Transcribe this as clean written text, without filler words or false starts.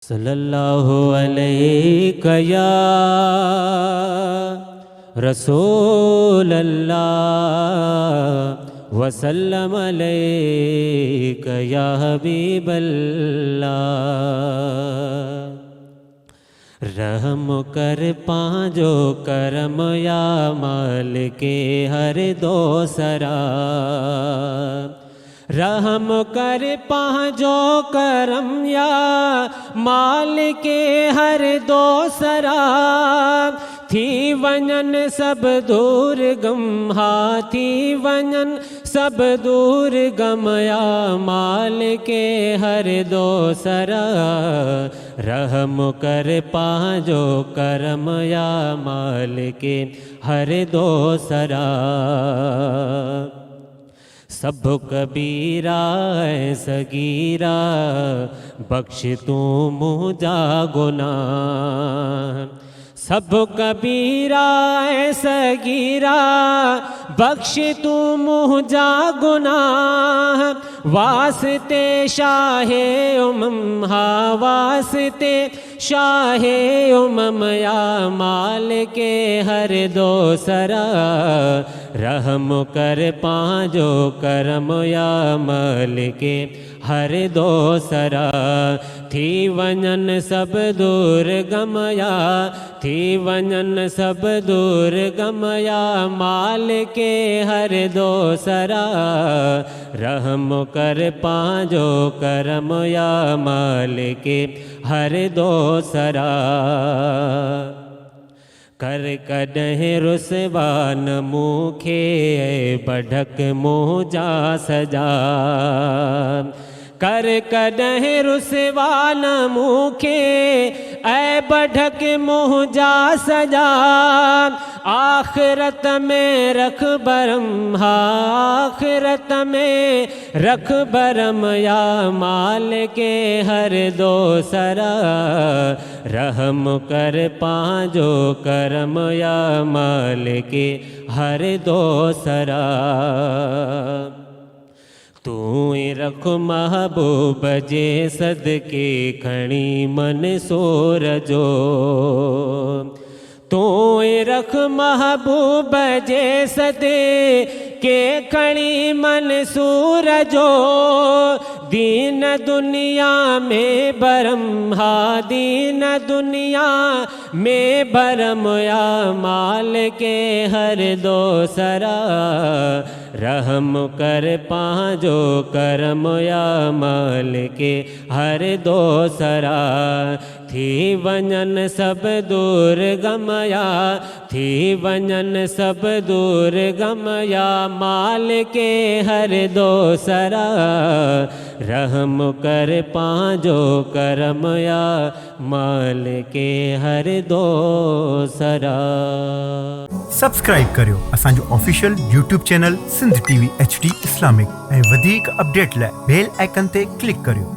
सल्लल्लाहु अलैका या रसूल अल्लाह वसल्लम अलैका या हबीब अल्लाह। रहम कर पांजो करम या माल के हर दो सरा। रहम कर पांजो करम या माल के हर दो सरा। थी वञन सब दूर गम हा थी वञन सब दूर गम या माल के हर दो सरा। रहम कर पांजो करम या माल के हर दो सरा। सब कबीरा है सगीरा बख्श तू मुझा गुनाह। सब कबीरा है सगीरा बख्श तू मुझा गुनाह। वास्ते शाहे उमम हा वास्ते शाहे उमम या माल के हर दो सरा। रहम कर पांजो करम या माल के हर दो सरा। थी वञन सब दूर गम या थी वञन सब दूर गम या माल के हर दो सरा। रहम कर पांजो करम या माल के हर दो सरा। कर कॾहिं रुसवान मूंखे बढक मुंहिंजा सजा। कर कॾहिं रुसवान मूंखे ऐं बढक मुंहिंजा सजा। आख़िरत में रख बरम हा आख़िरत में रख बरम या माल के हर दो सरा। रहम कर पांजो करम या माल के हर दो सरा। तू रख महबूब जे सदके खणी मंसूर जो। तू रख महबूब जे सदके खणी मंसूर जो। दीन दुनिया में बरम हा दीन दुनिया में बरम या माल के हर दो सरा। रहम कर पांजो करम या माल के हर दो सरा। थी वञन सब दूर गम या थी वञन सब दूर गम या माल के हर दो सरा। रहम कर पांजो करम या माल के हर दो सरा। सब्सक्राइब करियो असांजो official YouTube channel Sindh TV HD Islamic ऐं वधीक अपडेट लाइ बेल आइकन ते क्लिक करियो।